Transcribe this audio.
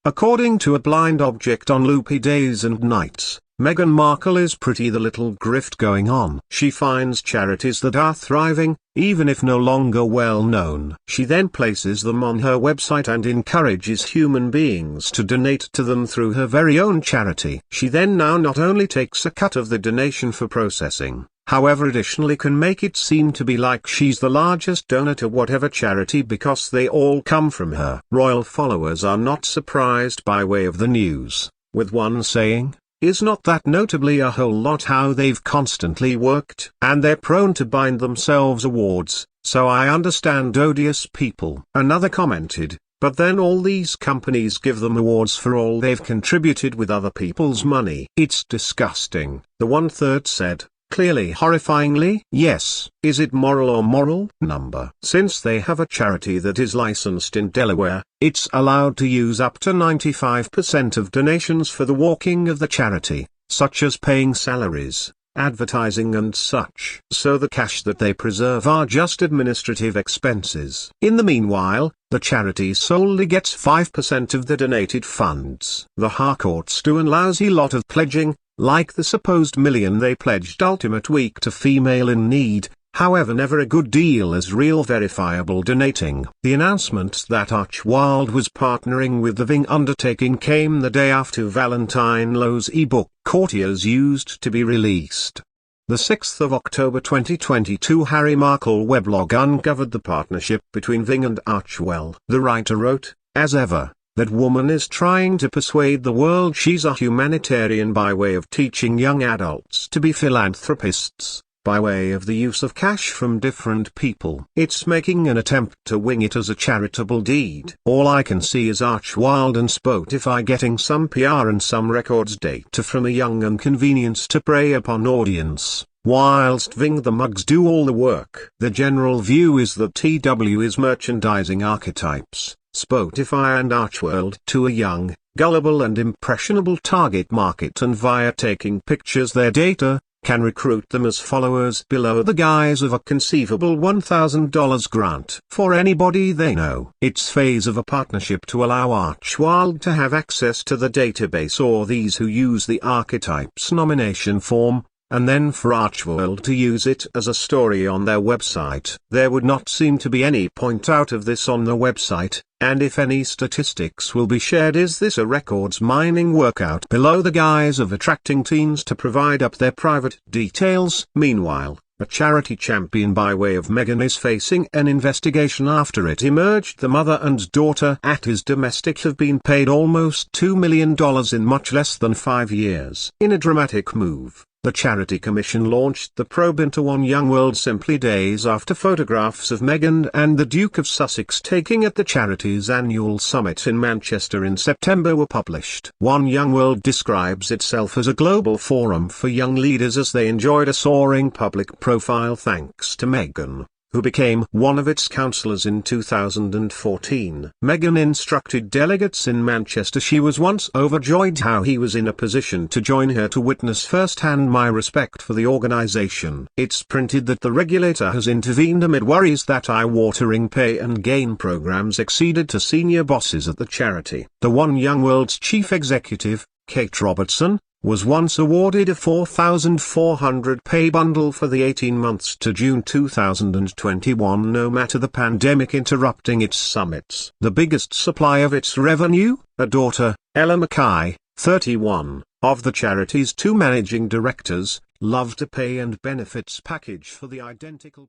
According to a blind object on Loopy Days and Nights, Meghan Markle is pretty the little grift going on. She finds charities that are thriving, even if no longer well known. She then places them on her website and encourages human beings to donate to them through her very own charity. She then now not only takes a cut of the donation for processing, however additionally can make it seem to be like she's the largest donor to whatever charity because they all come from her. Royal followers are not surprised by way of the news, with one saying, "Is not that notably a whole lot how they've constantly worked? And they're prone to bind themselves awards, so I understand odious people." Another commented, "But then all these companies give them awards for all they've contributed with other people's money. It's disgusting." The one-third said, clearly horrifyingly, "Yes, is it moral or moral? Number. Since they have a charity that is licensed in Delaware, it's allowed to use up to 95% of donations for the working of the charity, such as paying salaries, advertising and such. So the cash that they preserve are just administrative expenses. In the meanwhile, the charity solely gets 5% of the donated funds. The Harcourts do a lousy lot of pledging, like the supposed $1 million they pledged Ultimate Week to Female in Need, however never a good deal as real verifiable donating. The announcement that Archwild was partnering with the Ving undertaking came the day after Valentine Lowe's ebook Courtiers used to be released. The 6th of October 2022 Harry Markle weblog uncovered the partnership between Ving and Archwell. The writer wrote, as ever, that woman is trying to persuade the world she's a humanitarian by way of teaching young adults to be philanthropists, by way of the use of cash from different people. It's making an attempt to wing it as a charitable deed. All I can see is Archwild and Spotify getting some PR and some records data from a young and convenience to prey upon audience, whilst Ving the mugs do all the work. The general view is that TW is merchandising archetypes, Spotify and Archworld, to a young, gullible and impressionable target market, and via taking pictures their data, can recruit them as followers below the guise of a conceivable $1,000 grant for anybody they know. It's phase of a partnership to allow Archwild to have access to the database or these who use the archetypes nomination form, and then for Archworld to use it as a story on their website. There would not seem to be any point out of this on the website, and if any statistics will be shared, is this a records mining workout below the guise of attracting teens to provide up their private details? Meanwhile, a charity champion by way of Meghan is facing an investigation after it emerged the mother and daughter at his domestic have been paid almost $2 million in much less than 5 years. In a dramatic move, the Charity Commission launched the probe into One Young World simply days after photographs of Meghan and the Duke of Sussex taking at the charity's annual summit in Manchester in September were published. One Young World describes itself as a global forum for young leaders as they enjoyed a soaring public profile thanks to Meghan, who became one of its councillors in 2014. Meghan instructed delegates in Manchester she was once overjoyed how he was in a position to join her to witness firsthand my respect for the organisation. It's printed that the regulator has intervened amid worries that eye-watering pay and gain programmes exceeded to senior bosses at the charity. The One Young World's chief executive, Kate Robertson, was once awarded a $4,400 pay bundle for the 18 months to June 2021, no matter the pandemic interrupting its summits. The biggest supply of its revenue, a daughter, Ella Mackay, 31, of the charity's two managing directors, loved a pay and benefits package for the identical